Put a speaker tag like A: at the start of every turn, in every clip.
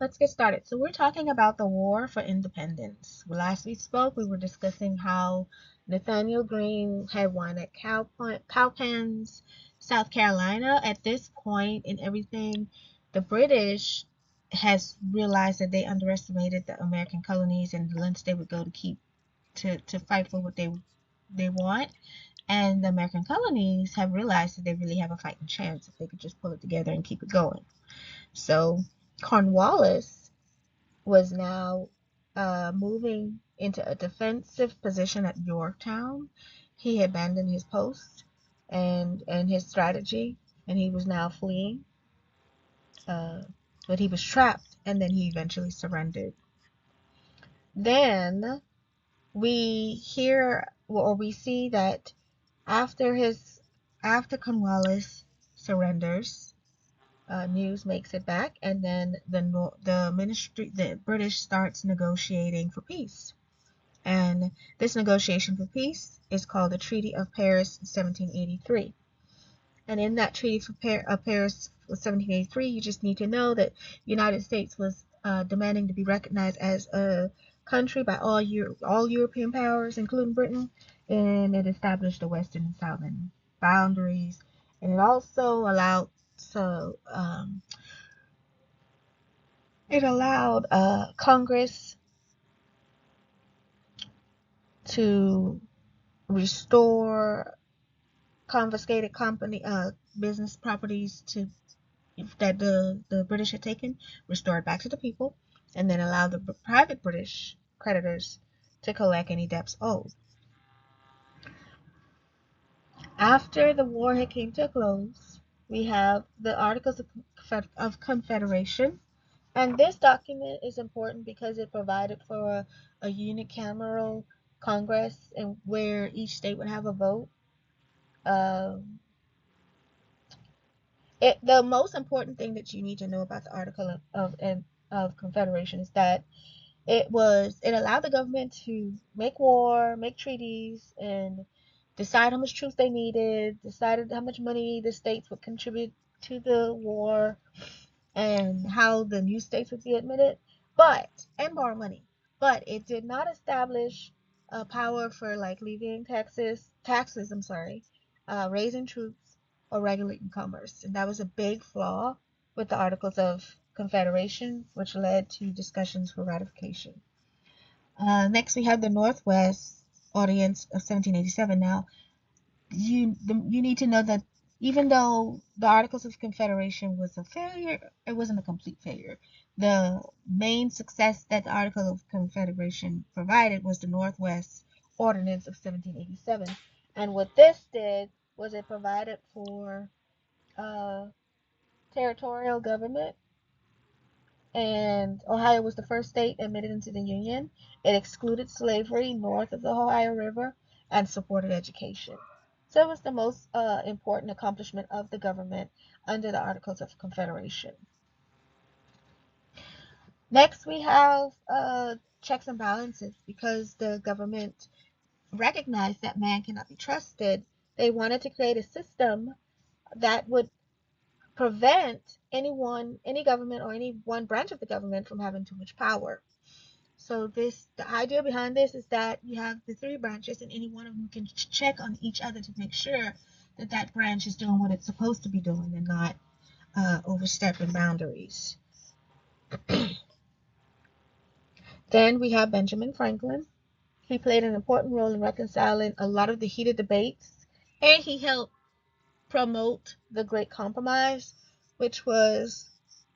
A: Let's get started. So we're talking about the War for Independence. Last we spoke, we were discussing how Nathaniel Greene had won at Cowpens, South Carolina. At this point in everything, the British has realized that they underestimated the American colonies and the lengths they would go to keep to fight for what they want. And the American colonies have realized that they really have a fighting chance if they could just pull it together and keep it going. So Cornwallis was now moving into a defensive position at Yorktown. He abandoned his post and his strategy, and he was now fleeing. Uh, but he was trapped, and then he eventually surrendered. Then we hear or we see that after his after Cornwallis surrenders, news makes it back, and then the British starts negotiating for peace. And this negotiation for peace is called the Treaty of Paris 1783. And in that Treaty of Paris 1783, you just need to know that the United States was demanding to be recognized as a country by all European powers, including Britain, and it established the western and southern boundaries, and it also allowed so it allowed Congress to restore confiscated business properties to that the British had taken, restore it back to the people, and then allow the private British creditors to collect any debts owed. After the war had came to a close, we have the Articles of Confederation. And this document is important because it provided for a unicameral Congress and where each state would have a vote. Um, the most important thing that you need to know about the Article of Confederation is that it allowed the government to make war, make treaties, and decide how much troops they needed, decided how much money the states would contribute to the war, and how the new states would be admitted, and borrow money. But it did not establish a power for like levying taxes, raising troops, or regulating commerce. And that was a big flaw with the Articles of Confederation, which led to discussions for ratification. Next, we have the Northwest Audience of 1787. Now, you need to know that even though the Articles of Confederation was a failure, it wasn't a complete failure. The main success that the Article of Confederation provided was the Northwest Ordinance of 1787. And what this did was it provided for uh, territorial government, and Ohio was the first state admitted into the Union. It excluded slavery north of the Ohio River and supported education. So it was the most important accomplishment of the government under the Articles of Confederation. Next, we have checks and balances. Because the government recognized that man cannot be trusted, they wanted to create a system that would prevent any government or any one branch of the government from having too much power. So the idea behind this is that you have the three branches, and any one of them can check on each other to make sure that that branch is doing what it's supposed to be doing and not overstepping boundaries. Then we have Benjamin Franklin. He played an important role in reconciling a lot of the heated debates, and he helped promote the Great Compromise, which was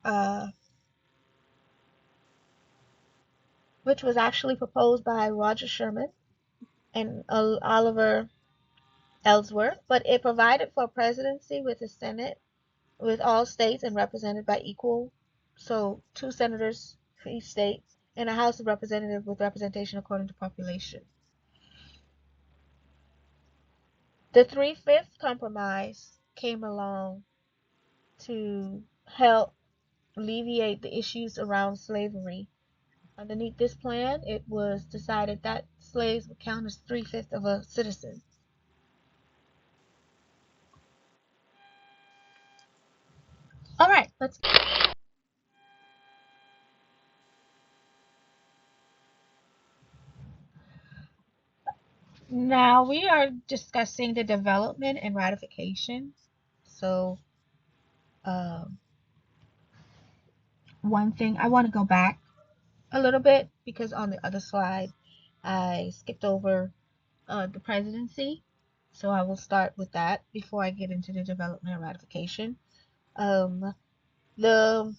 A: uh, actually proposed by Roger Sherman and Oliver Ellsworth, but it provided for a presidency with a Senate with all states and represented by equal, so 2 senators for each state, and a House of Representatives with representation according to population. The Three-Fifths Compromise came along to help alleviate the issues around slavery. Underneath this plan, it was decided that slaves would count as 3/5 of a citizen. All right, let's Now we are discussing the development and ratification. So, um, one thing I want to go back a little bit because on the other slide I skipped over the presidency. So I will start with that before I get into the development and ratification. Um, the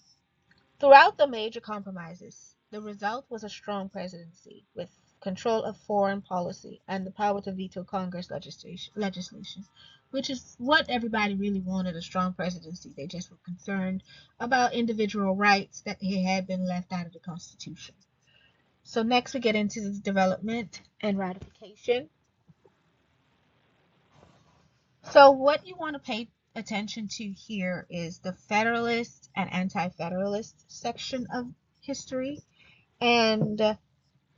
A: Throughout the major compromises, the result was a strong presidency with control of foreign policy and the power to veto Congress legislation, which is what everybody really wanted, a strong presidency. They just were concerned about individual rights that had been left out of the Constitution. So next we get into the development and ratification. So what you want to pay attention to here is the Federalist and Anti-Federalist section of history. And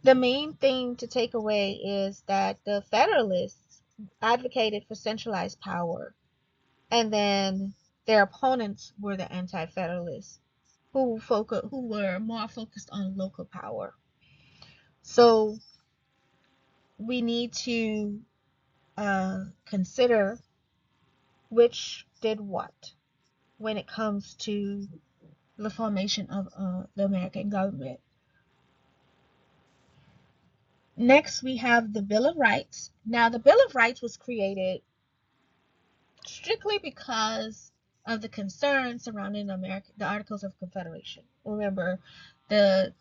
A: the main thing to take away is that the Federalists advocated for centralized power, and then their opponents were the Anti-Federalists, who were more focused on local power. So we need to consider which did what when it comes to the formation of the American government. Next, we have the Bill of Rights. Now, the Bill of Rights was created strictly because of the concerns surrounding the Articles of Confederation. Remember, the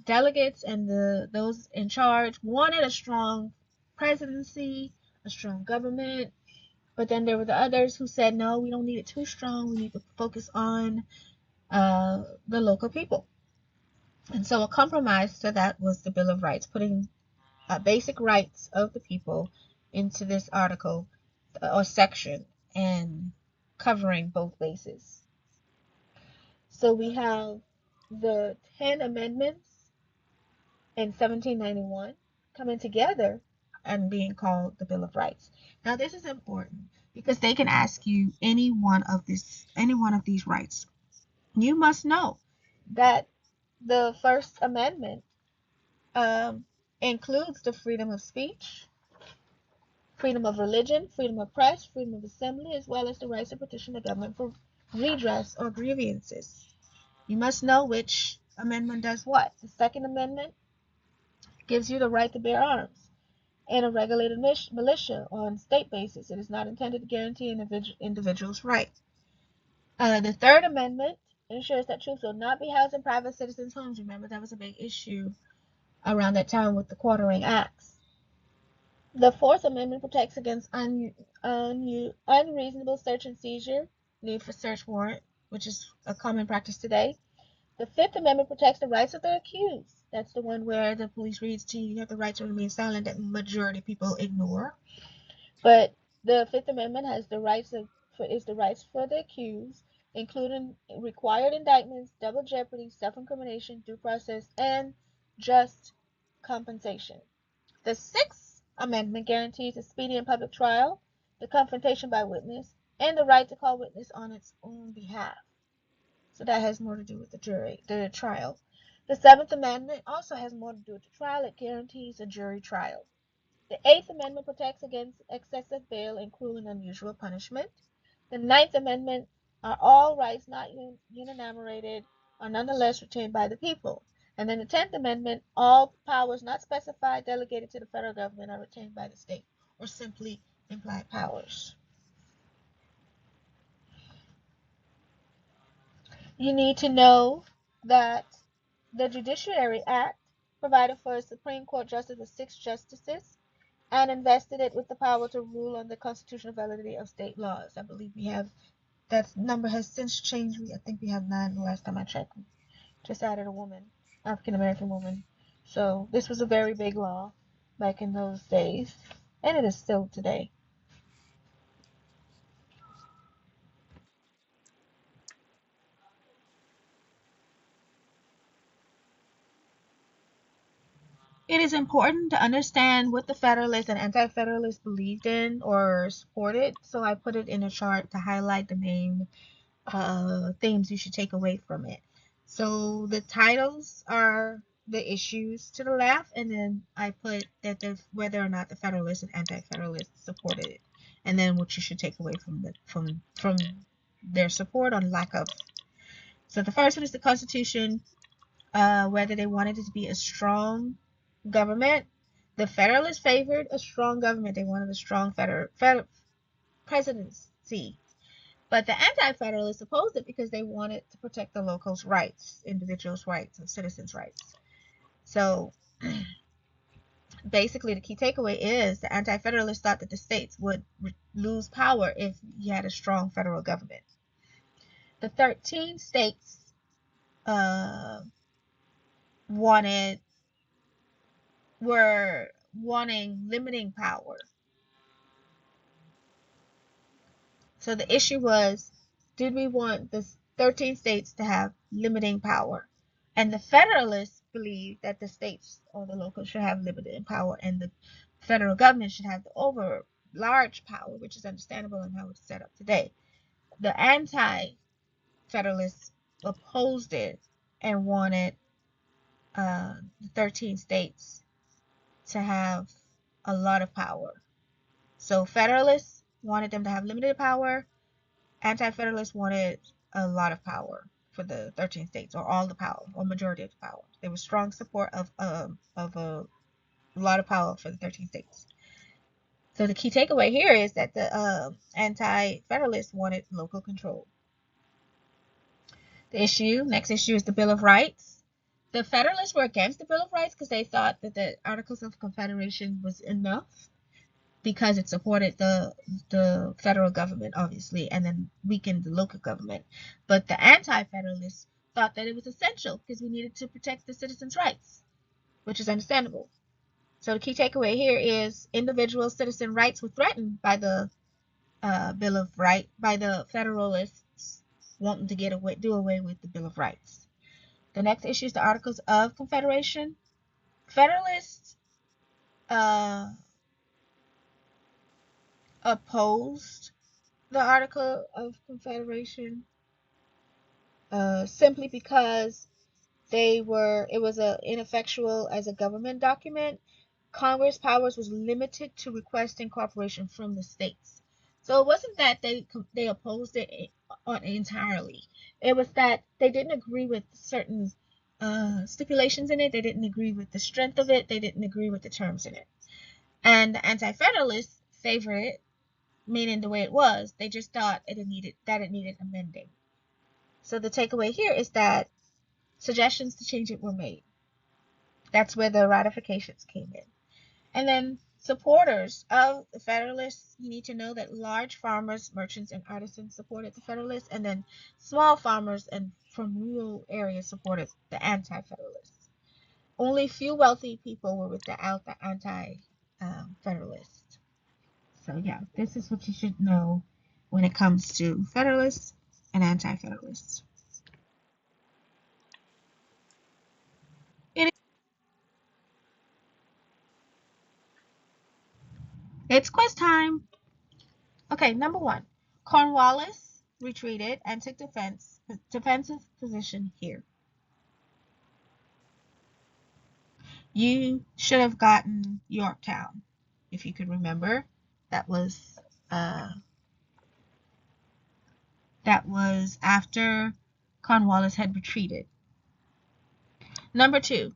A: delegates and those in charge wanted a strong presidency, a strong government, but then there were the others who said, no, we don't need it too strong. We need to focus on the local people. And so a compromise to that was the Bill of Rights, putting basic rights of the people into this article or section and covering both bases. So we have the 10 amendments in 1791 coming together and being called the Bill of Rights. Now this is important because they can ask you any one of these rights. You must know that the First Amendment um, includes the freedom of speech, freedom of religion, freedom of press, freedom of assembly, as well as the right to petition the government for redress or grievances. You must know which amendment does what. The Second Amendment gives you the right to bear arms and a regulated militia on state basis. It is not intended to guarantee an individual's right. The Third Amendment ensures that troops will not be housed in private citizens' homes. Remember, that was a big issue around that time with the Quartering Acts. The Fourth Amendment protects against unreasonable search and seizure, need for search warrant, which is a common practice today. The Fifth Amendment protects the rights of the accused. That's the one where the police reads to you, you have the right to remain silent, that majority of people ignore. But the Fifth Amendment has the rights for the accused, including required indictments, double jeopardy, self-incrimination, due process, and just compensation. The Sixth Amendment guarantees a speedy and public trial, the confrontation by witness, and the right to call witness on its own behalf. So that has more to do with the trial. The Seventh Amendment also has more to do with the trial. It guarantees a jury trial. The Eighth Amendment protects against excessive bail and cruel and unusual punishment. The Ninth Amendment are all rights not unenumerated are nonetheless retained by the people. And then the Tenth Amendment, all powers not specified delegated to the federal government are retained by the state, or simply implied powers. You need to know that the Judiciary Act provided for a Supreme Court justice with 6 justices and invested it with the power to rule on the constitutional validity of state laws. I believe we have that number has since changed. I think we have 9 the last time I checked. Just added a woman, African American woman. So this was a very big law back in those days, and it is still today. It is important to understand what the Federalists and Anti-Federalists believed in or supported. So I put it in a chart to highlight the main themes you should take away from it. So the titles are the issues to the left, and then I put that whether or not the Federalists and Anti-Federalists supported it, and then what you should take away from their support or lack of. So the first one is the Constitution, whether they wanted it to be a strong government. The Federalists favored a strong government. They wanted a strong presidency. But the Anti-Federalists opposed it because they wanted to protect the locals' rights, individuals' rights, and citizens' rights. So basically, the key takeaway is the Anti-Federalists thought that the states would lose power if you had a strong federal government. The 13 states were wanting limiting power. So the issue was, did we want the 13 states to have limiting power? And the Federalists believed that the states or the locals should have limited power, and the federal government should have the large power, which is understandable in how it's set up today. The Anti-Federalists opposed it and wanted the 13 states to have a lot of power. So Federalists wanted them to have limited power. Anti-Federalists wanted a lot of power for the 13 states, or all the power, or majority of the power. There was strong support of a lot of power for the 13 states. So the key takeaway here is that the Anti-Federalists wanted local control. The next issue is the Bill of Rights. The Federalists were against the Bill of Rights because they thought that the Articles of Confederation was enough, because it supported the federal government, obviously, and then weakened the local government. But the Anti-Federalists thought that it was essential because we needed to protect the citizens' rights, which is understandable. So the key takeaway here is individual citizen rights were threatened by the Bill of Rights, by the Federalists wanting to do away with the Bill of Rights. The next issue is the Articles of Confederation. Federalists opposed the Article of Confederation simply because it was ineffectual as a government document. Congress powers was limited to requesting cooperation from the states. So it wasn't that they opposed it entirely. It was that they didn't agree with certain stipulations in it. They didn't agree with the strength of it. They didn't agree with the terms in it. And the Anti-Federalists favored it, meaning the way it was. They just thought it needed amending. So the takeaway here is that suggestions to change it were made. That's where the ratifications came in. And then supporters of the Federalists, you need to know that large farmers, merchants, and artisans supported the Federalists, and then small farmers and from rural areas supported the Anti-Federalists. Only few wealthy people were with the Anti-Federalists. So yeah, this is what you should know when it comes to Federalists and Anti-Federalists. It's quiz time. Okay, number 1. Cornwallis retreated and took defensive position here. You should have gotten Yorktown, if you could remember. That was after Cornwallis had retreated. Number 2.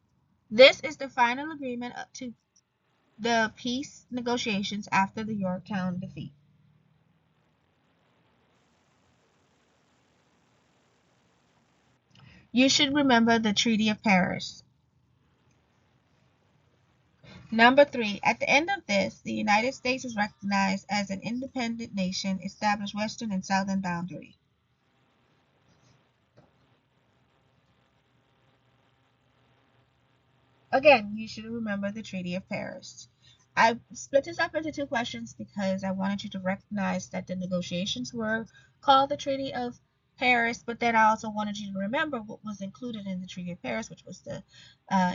A: This is the final agreement up to the peace negotiations after the Yorktown defeat. You should remember the Treaty of Paris. Number 3. At the end of this, the United States was recognized as an independent nation, established western and southern boundary. Again, you should remember the Treaty of Paris. I split this up into 2 questions because I wanted you to recognize that the negotiations were called the Treaty of Paris, but then I also wanted you to remember what was included in the Treaty of Paris, which was the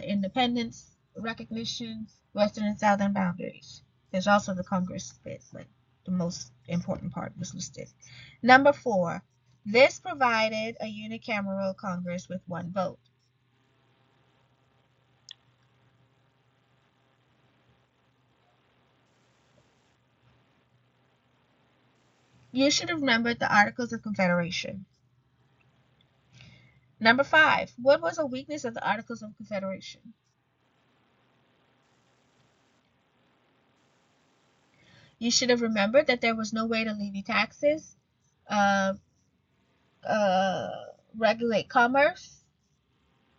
A: independence, recognition, western and southern boundaries. There's also the Congress bit, but the most important part was listed. Number 4, this provided a unicameral Congress with 1 vote. You should have remembered the Articles of Confederation. Number 5. What was a weakness of the Articles of Confederation? You should have remembered that there was no way to levy taxes, uh, uh, regulate commerce,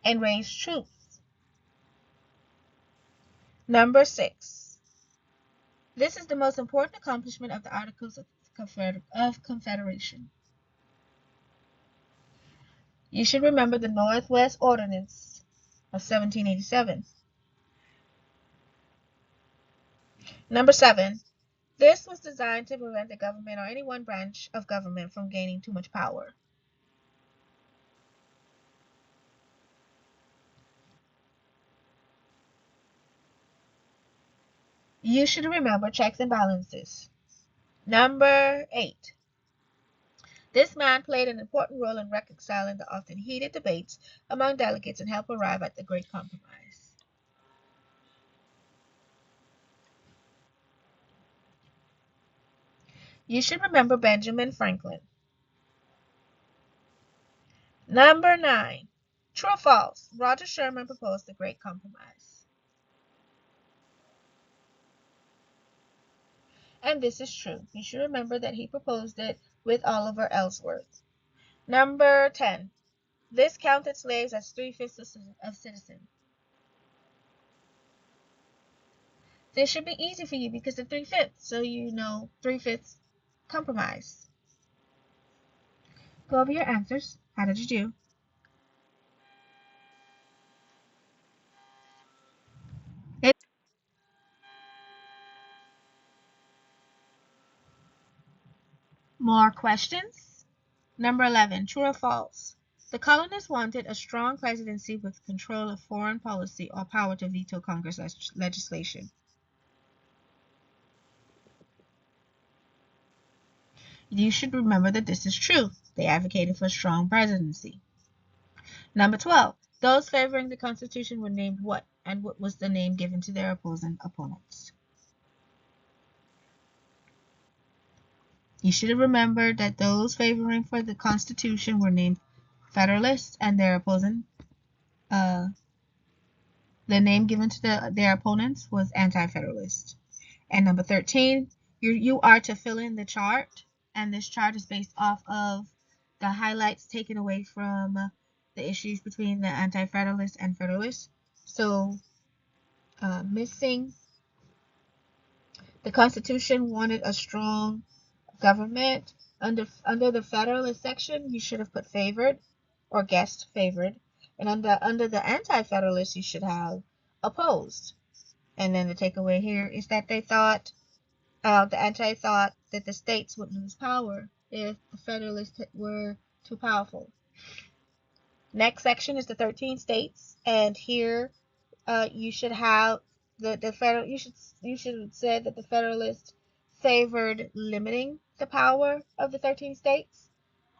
A: and raise troops. Number 6. This is the most important accomplishment of the Articles of Confederation. You should remember the Northwest Ordinance of 1787. Number 7. This was designed to prevent the government or any one branch of government from gaining too much power. You should remember checks and balances. Number 8. This man played an important role in reconciling the often heated debates among delegates and helped arrive at the Great Compromise. You should remember Benjamin Franklin. Number 9. True or false? Roger Sherman proposed the Great Compromise. And this is true. You should remember that he proposed it with Oliver Ellsworth. Number 10. This counted slaves as 3/5 of citizens. This should be easy for you because of 3/5, so you know 3/5 compromise. Go over your answers. How did you do? More questions? Number 11. True or false? The colonists wanted a strong presidency with control of foreign policy or power to veto Congress legislation. You should remember that this is true. They advocated for a strong presidency. Number 12. Those favoring the Constitution were named what? And what was the name given to their opposing opponents? You should have remembered that those favoring for the Constitution were named Federalists, and their opposing, the name given to their opponents was Anti-Federalist. And number 13, you are to fill in the chart, and this chart is based off of the highlights taken away from the issues between the Anti-Federalists and Federalists. So, missing the Constitution wanted a strong government. Under the Federalist section, you should have put favored or guessed favored, and under the Anti-Federalist, you should have opposed. And then the takeaway here is that they thought the anti thought that the states would lose power if the Federalists were too powerful. Next section is the 13 states, and here you should have the federal. You should have said that the Federalists favored limiting the power of the 13 states,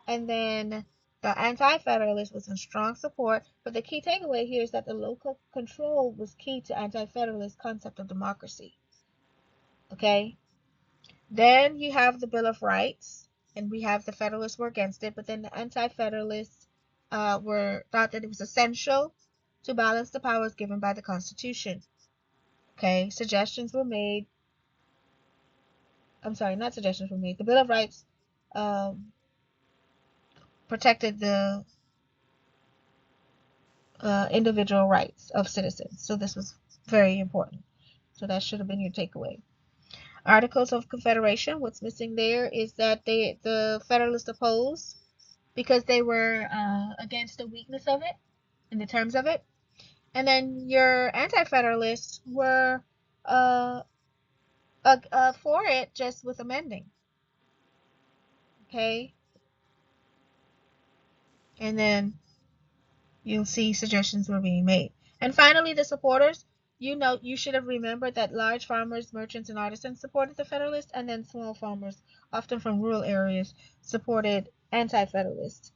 A: and then the Anti-Federalist was in strong support. But the key takeaway here is that the local control was key to Anti-Federalist concept of democracy. Okay. Then you have the Bill of Rights, and we have the Federalists were against it, but then the Anti-Federalists were thought that it was essential to balance the powers given by the Constitution. Okay, suggestions were made. I'm sorry, not suggestions were made. The Bill of Rights protected the individual rights of citizens, so this was very important. So that should have been your takeaway. Articles of Confederation. What's missing there is that the Federalists opposed because they were against the weakness of it in the terms of it. And then your Anti-Federalists were for it just with amending. Okay? And then you'll see suggestions were being made. And finally, the supporters. You should have remembered that large farmers, merchants, and artisans supported the Federalists, and then small farmers, often from rural areas, supported Anti-Federalists.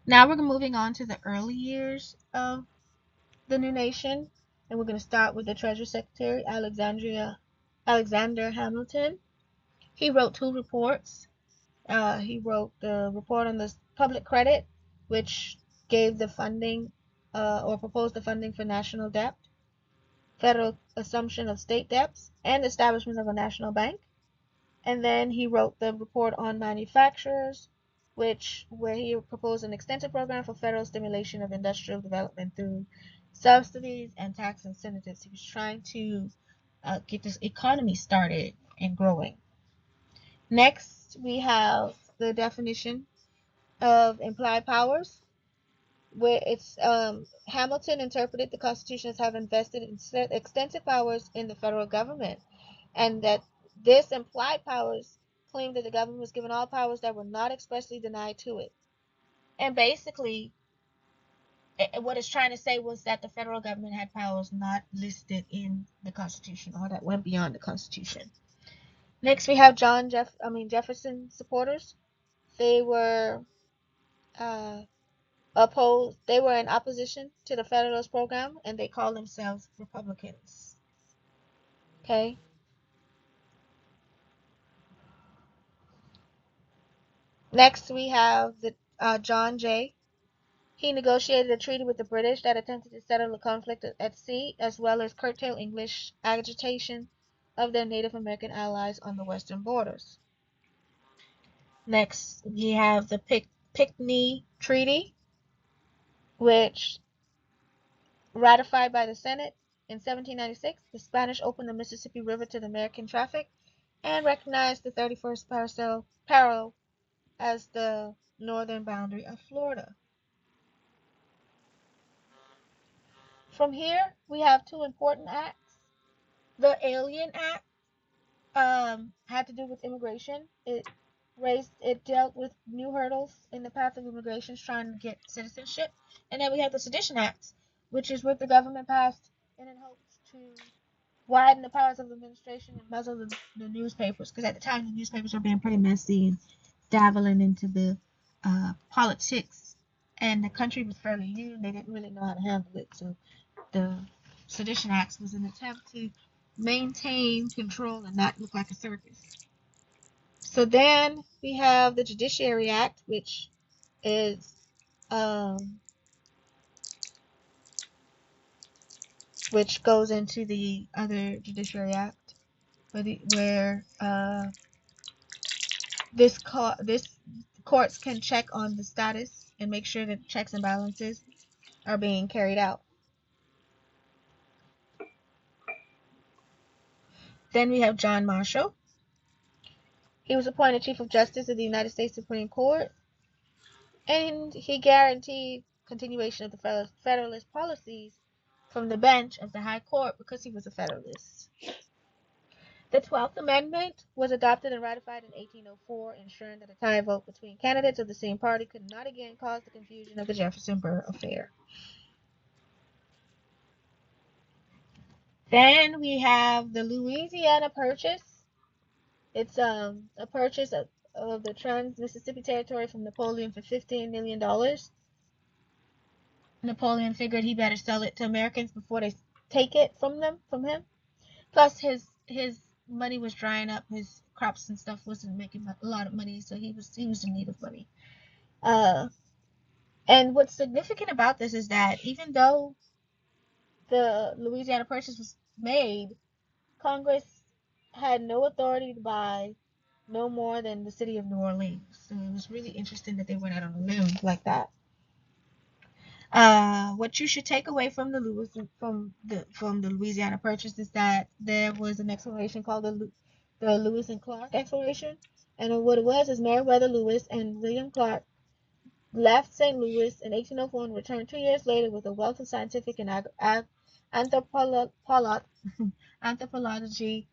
A: Now we're moving on to the early years of the new nation, and we're going to start with the Treasury Secretary, Alexander Hamilton. He wrote two reports. He wrote the report on the public credit, which gave the funding or proposed the funding for national debt, federal assumption of state debts, and establishment of a national bank. And then he wrote the report on manufacturers, where he proposed an extensive program for federal stimulation of industrial development through subsidies and tax incentives. He was trying to get this economy started and growing. Next, we have the definition of implied powers, where it's Hamilton interpreted the Constitution as having vested extensive powers in the federal government, and that this implied powers claimed that the government was given all powers that were not expressly denied to it. And basically, what it's trying to say was that the federal government had powers not listed in the Constitution or that went beyond the Constitution. Next, we have Jefferson supporters. They were uh, opposed. They were in opposition to the Federalist program, and they called themselves Republicans. Okay. Next, we have the John Jay. He negotiated a treaty with the British that attempted to settle the conflict at sea, as well as curtail English agitation of their Native American allies on the western borders. Next, we have the Pinckney Treaty, which ratified by the Senate in 1796. The Spanish opened the Mississippi River to the American traffic and recognized the 31st parallel as the northern boundary of Florida. From here, we have two important acts. The Alien Act had to do with immigration. It dealt with new hurdles in the path of immigrants trying to get citizenship. And then we have the Sedition Act, which is what the government passed in hopes to widen the powers of the administration and muzzle the newspapers, because at the time the newspapers were being pretty messy and dabbling into the politics, and the country was fairly new and they didn't really know how to handle it. So the Sedition Acts was an attempt to maintain control and not look like a circus. So then we have the Judiciary Act, is um, which goes into the other Judiciary Act, where this courts can check on the status and make sure that checks and balances are being carried out. Then we have John Marshall. He was appointed Chief of Justice of the United States Supreme Court, and he guaranteed continuation of the Federalist policies from the bench of the High Court because he was a Federalist. The 12th Amendment was adopted and ratified in 1804, ensuring that a tie vote between candidates of the same party could not again cause the confusion of the Jefferson Burr affair. Then we have the Louisiana Purchase. It's a purchase of the Trans-Mississippi Territory from Napoleon for $15 million. Napoleon figured he better sell it to Americans before they take it from him. Plus, his money was drying up. His crops and stuff wasn't making a lot of money, so he was in need of money. And what's significant about this is that even though the Louisiana Purchase was made, Congress had no authority to buy no more than the city of New Orleans. So it was really interesting that they went out on a limb like that. What you should take away from the Louisiana Purchase is that there was an exploration called the Lewis and Clark exploration, and what it was is Meriwether Lewis and William Clark left St. Louis in 1804 and returned 2 years later with a wealth of scientific and anthropology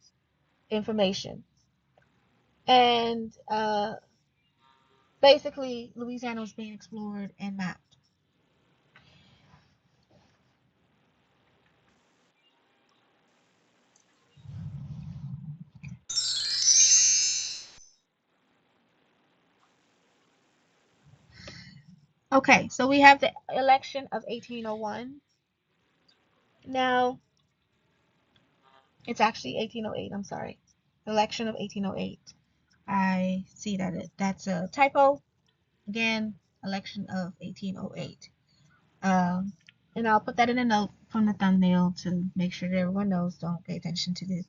A: information. And basically, Louisiana was being explored and mapped. Okay, so we have the election of 1801. Now, it's actually 1808, I'm sorry. Election of 1808. I see that that's a typo. Again, election of 1808. Um, and I'll put that in a note from the thumbnail to make sure that everyone knows. Don't pay attention to the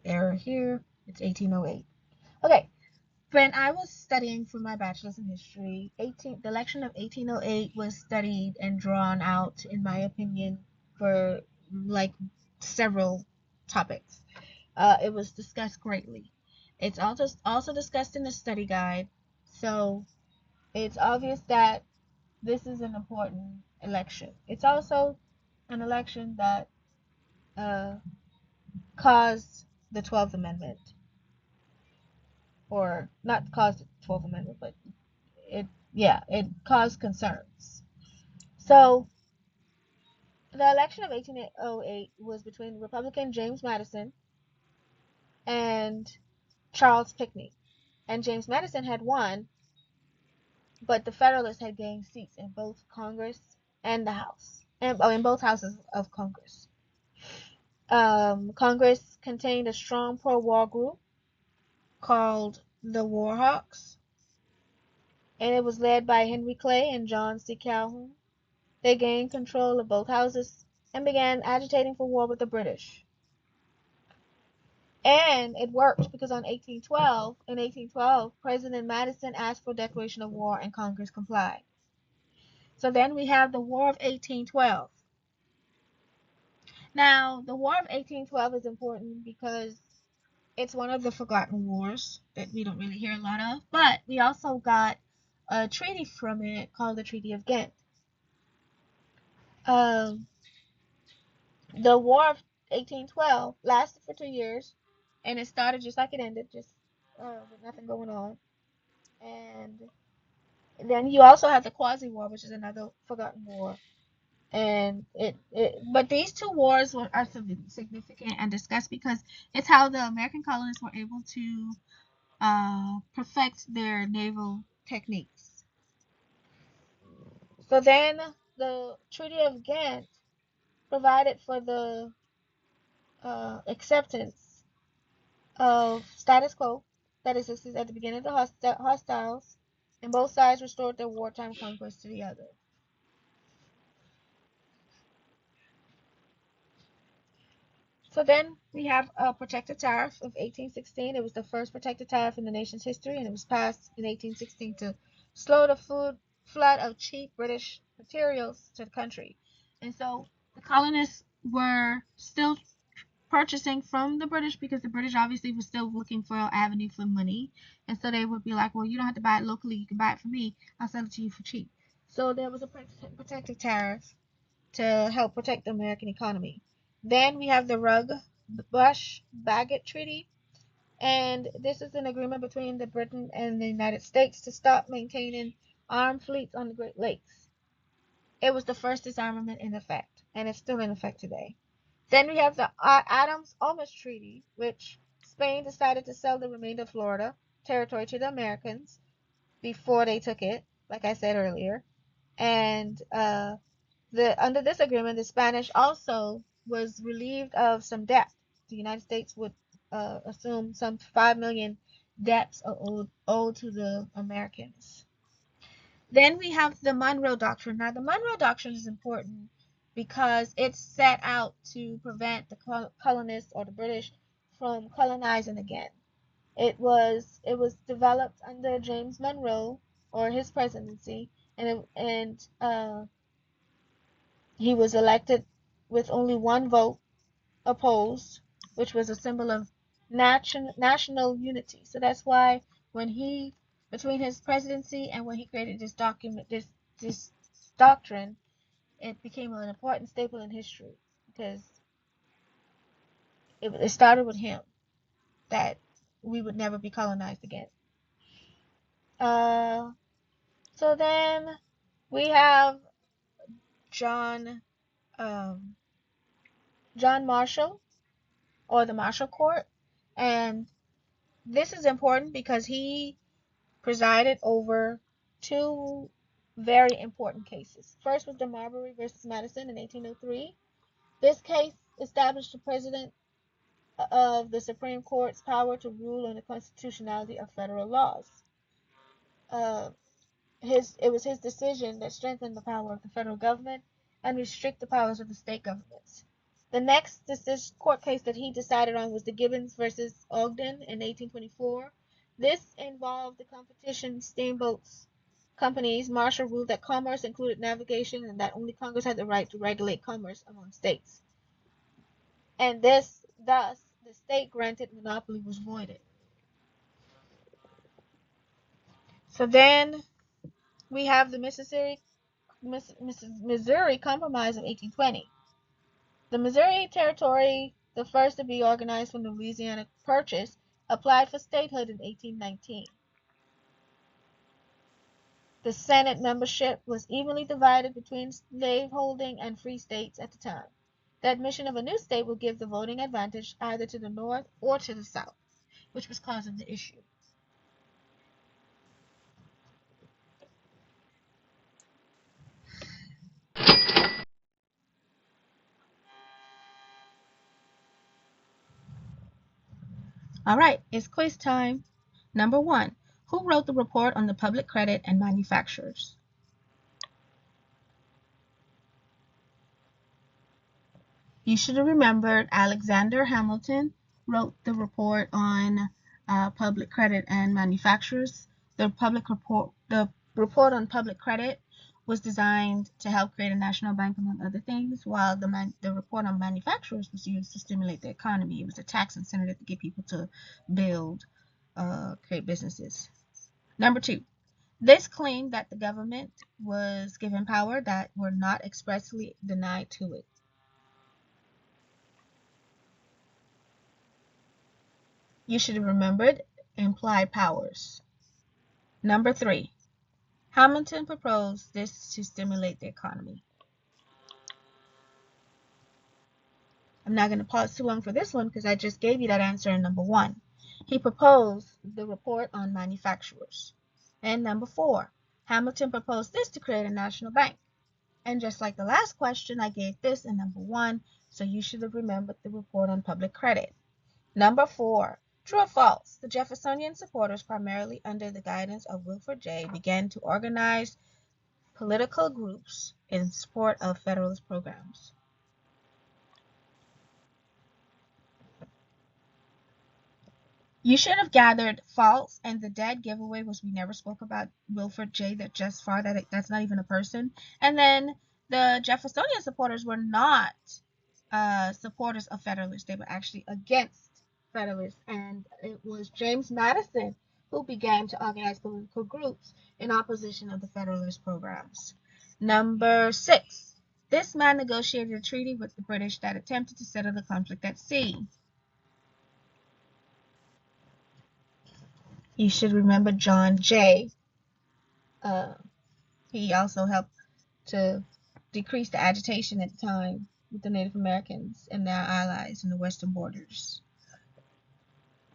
A: error here. It's 1808. Okay, when I was studying for my bachelor's in history, the election of 1808 was studied and drawn out, in my opinion, for like several topics. It was discussed greatly. It's also discussed in the study guide, so it's obvious that this is an important election. It's also an election that uh, caused the 12th Amendment, or not caused the 12th Amendment, but it caused concerns. So the election of 1808 was between Republican James Madison and Charles Pinckney. And James Madison had won, but the Federalists had gained seats in both Congress and the House, and in both houses of Congress. Congress contained a strong pro-war group called the Warhawks, and it was led by Henry Clay and John C. Calhoun. They gained control of both houses and began agitating for war with the British. And it worked because in 1812, President Madison asked for a declaration of war and Congress complied. So then we have the War of 1812. Now, the War of 1812 is important because it's one of the forgotten wars that we don't really hear a lot of, but we also got a treaty from it called the Treaty of Ghent. Um, the War of 1812 lasted for 2 years, and it started just like it ended, just with nothing going on. And then you also have the Quasi War, which is another forgotten war. And but these two wars are significant and discussed because it's how the American colonists were able to perfect their naval techniques. So then the Treaty of Ghent provided for the acceptance of status quo that existed at the beginning of the hostiles, and both sides restored their wartime conquest to the other. So then we have a protective tariff of 1816. It was the first protective tariff in the nation's history, and it was passed in 1816 to slow the flood of cheap British materials to the country. And so the colonists were still purchasing from the British because the British obviously was still looking for an avenue for money. And so they would be like, well, you don't have to buy it locally. You can buy it from me. I'll sell it to you for cheap. So there was a protective tariff to help protect the American economy. Then we have the Rugg-Bush-Bagot Treaty, and this is an agreement between the Britain and the United States to stop maintaining armed fleets on the Great Lakes. It was the first disarmament in effect, and it's still in effect today. Then we have the Adams-Olmos Treaty, which Spain decided to sell the remainder of Florida territory to the Americans before they took it, like I said earlier. And under this agreement, the Spanish also was relieved of some debt. The United States would assume some 5 million debts owed to the Americans. Then we have the Monroe Doctrine. Now, the Monroe Doctrine is important because it set out to prevent the colonists or the British from colonizing again. It was developed under James Monroe or his presidency, and he was elected with only one vote opposed, which was a symbol of national unity. So that's why when between his presidency and when he created this doctrine, it became an important staple in history because it started with him that we would never be colonized again. Uh, so then we have John um, John Marshall or the Marshall Court, and this is important because he presided over two. very important cases. First was the Marbury versus Madison in 1803. This case established the president of the Supreme Court's power to rule on the constitutionality of federal laws. Uh, it was his decision that strengthened the power of the federal government and restrict the powers of the state governments. The next court case that he decided on was the Gibbons versus Ogden in 1824. This involved the competition steamboats companies. Marshall ruled that commerce included navigation and that only Congress had the right to regulate commerce among states. And thus, the state granted monopoly was voided. So then we have the Missouri Compromise of 1820. The Missouri Territory, the first to be organized from the Louisiana Purchase, applied for statehood in 1819. The Senate membership was evenly divided between slaveholding and free states at the time. The admission of a new state would give the voting advantage either to the North or to the South, which was causing the issue. All right, it's quiz time. Number 1. Who wrote the report on the public credit and manufacturers? You should have remembered Alexander Hamilton wrote the report on public credit and manufacturers. The report on public credit was designed to help create a national bank, among other things, while the report on manufacturers was used to stimulate the economy. It was a tax incentive to get people to build, create businesses. Number 2. This claimed that the government was given power that were not expressly denied to it. You should have remembered implied powers. Number 3. Hamilton proposed this to stimulate the economy. I'm not going to pause too long for this one because I just gave you that answer in number 1. He proposed the report on manufacturers. And number 4. Hamilton proposed this to create a national bank. And just like the last question, I gave this in number 1, so you should have remembered the report on public credit. Number 4. True or false? The Jeffersonian supporters, primarily under the guidance of Wilford Jay, began to organize political groups in support of Federalist programs. You should have gathered false, and the dead giveaway was we never spoke about Wilford Jay. That's not even a person. And then the Jeffersonian supporters were not supporters of Federalists. They were actually against Federalists, and it was James Madison who began to organize political groups in opposition of the Federalist programs. Number 6. This man negotiated a treaty with the British that attempted to settle the conflict at sea. You should remember John Jay. He also helped to decrease the agitation at the time with the Native Americans and their allies in the western borders.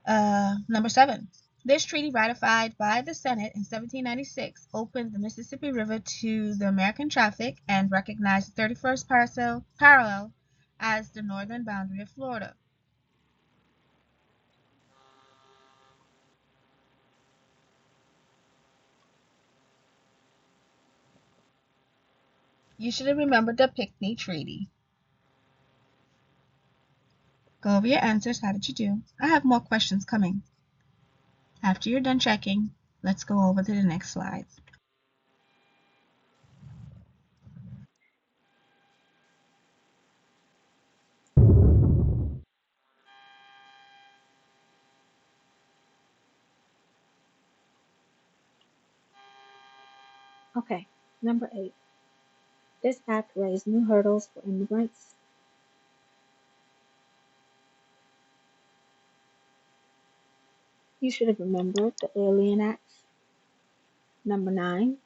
A: Number 7. This treaty, ratified by the Senate in 1796, opened the Mississippi River to the American traffic and recognized the 31st parallel as the northern boundary of Florida. You should have remembered the Pinckney Treaty. Go over your answers. How did you do? I have more questions coming. After you're done checking, let's go over to the next slide.
B: Okay, number 8. This act raised new hurdles for immigrants. You should have remembered the Alien Act. Number 9.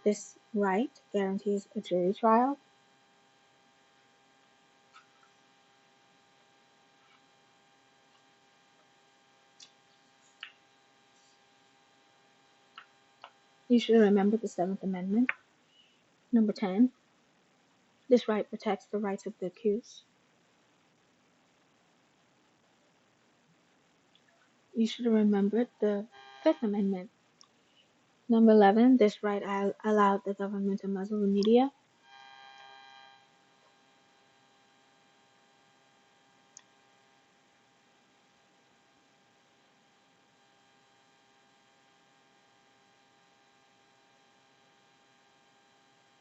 B: This right guarantees a jury trial. You should remember the Seventh Amendment. Number 10, this right protects the rights of the accused. You should have remembered the Fifth Amendment. Number 11, this right allowed the government to muzzle the media.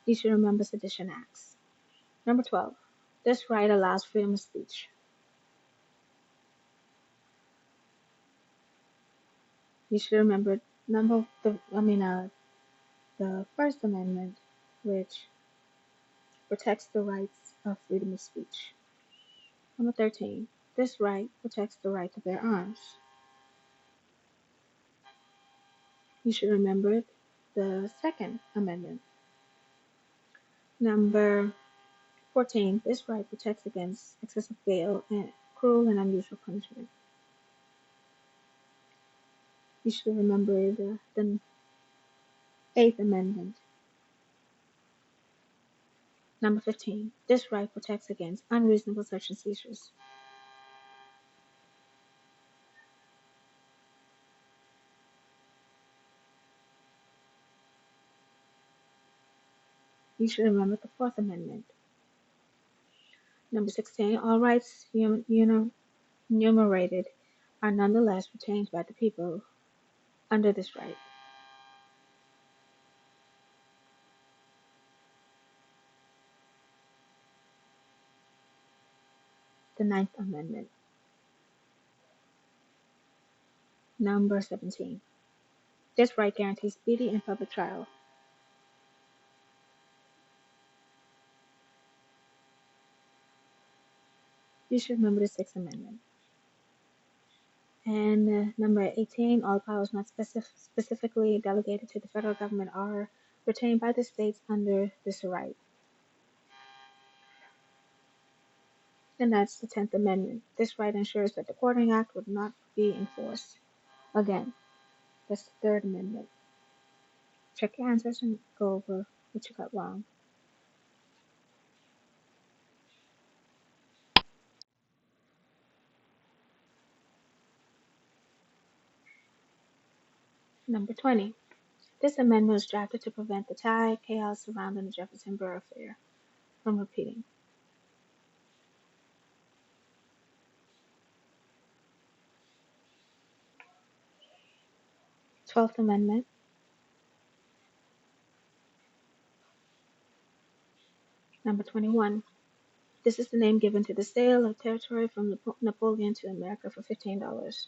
B: You should remember Sedition Acts. Number 12, this right allows freedom of speech. You should remember the First Amendment, which protects the rights of freedom of speech. Number 13, this right protects the right to bear arms. You should remember the Second Amendment. Number 14, this right protects against excessive bail and cruel and unusual punishment. You should remember the Eighth Amendment. Number 15, this right protects against unreasonable search and seizures. You should remember the Fourth Amendment. Number 16, all rights enumerated are nonetheless retained by the people under this right. The Ninth Amendment. Number 17, this right guarantees speedy and public trial. You should remember the Sixth Amendment. And number 18, all powers not specifically delegated to the federal government are retained by the states under this right. And that's the 10th Amendment. This right ensures that the Quartering Act would not be enforced. Again, that's the Third Amendment. Check your answers and go over what you got wrong. Number 20. This amendment was drafted to prevent the chaos surrounding the Jefferson Borough Fair from repeating. 12th Amendment. Number 21. This is the name given to the sale of territory from Napoleon to America for $15.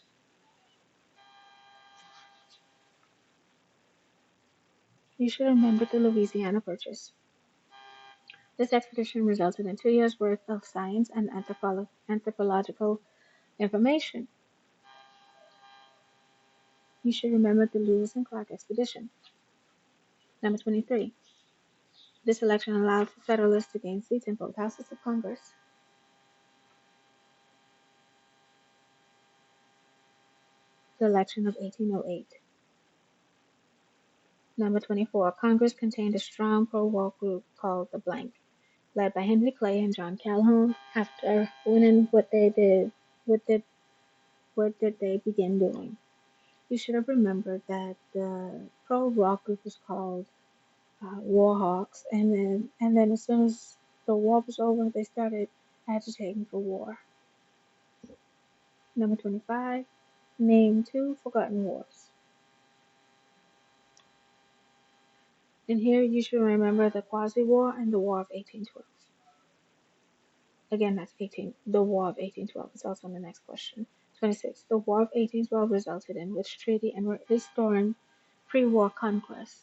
B: You should remember the Louisiana Purchase. This expedition resulted in 2 years' worth of science and anthropological information. You should remember the Lewis and Clark expedition. Number 23. This election allowed for Federalists to gain seats in both houses of Congress. The election of 1808. Number 24. Congress contained a strong pro-war group called the Blank, led by Henry Clay and John Calhoun. After winning what did they begin doing? You should have remembered that the pro-war group was called War Hawks, and then as soon as the war was over, they started agitating for war. Number 25. Name 2 forgotten wars. And here you should remember the Quasi War and the War of 1812. Again, that's the War of 1812 is also on the next question. 26. The War of 1812 resulted in which treaty and restoring pre-war conquests?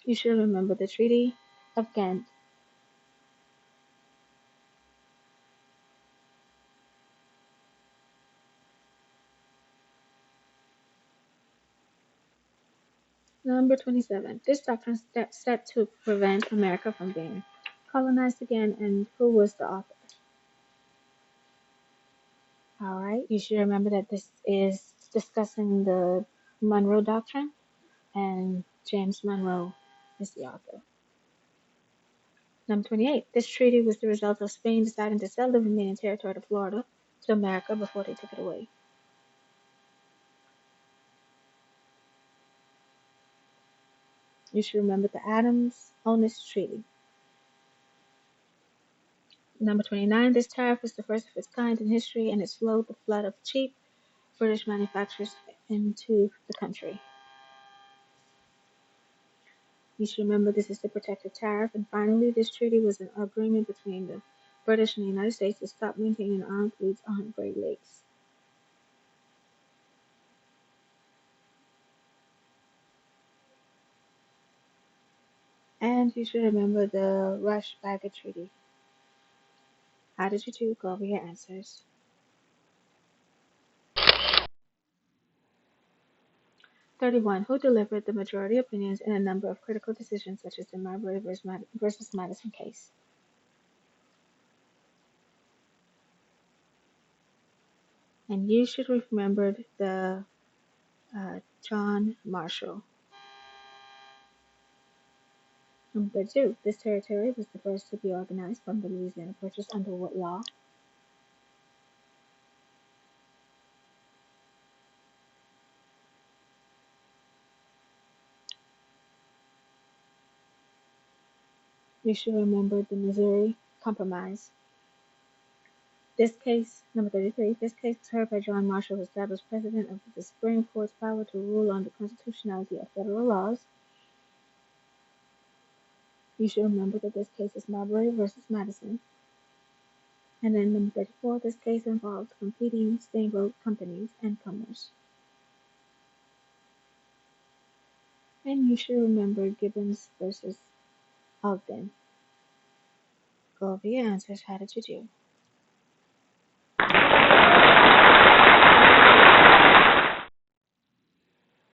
B: You should remember the Treaty of Ghent. Number 27. This doctrine set to prevent America from being colonized again, and who was the author? Alright, you should remember that this is discussing the Monroe Doctrine, and James Monroe is the author. Number 28. This treaty was the result of Spain deciding to sell the remaining territory of Florida to America before they took it away. You should remember the Adams-Onis Treaty. Number 29. This tariff was the first of its kind in history, and it slowed the flood of cheap British manufacturers into the country. You should remember this is the protective tariff. And finally, this treaty was an agreement between the British and the United States to stop maintaining armed fleets on the Great Lakes. And you should remember the Rush-Bagot Treaty. How did you do? Go over your answers. 31. Who delivered the majority opinions in a number of critical decisions, such as the Marbury versus Madison case? And you should have remembered the John Marshall. Number 2. This territory was the first to be organized from the Louisiana Purchase under what law? You should remember the Missouri Compromise. This case, number 33, this case was heard by John Marshall, who established precedent of the Supreme Court's power to rule on the constitutionality of federal laws. You should remember that this case is Marbury versus Madison. And then number 34, this case involved competing steamboat companies and commerce. And you should remember Gibbons versus Ogden. Go over your answers. How did you do?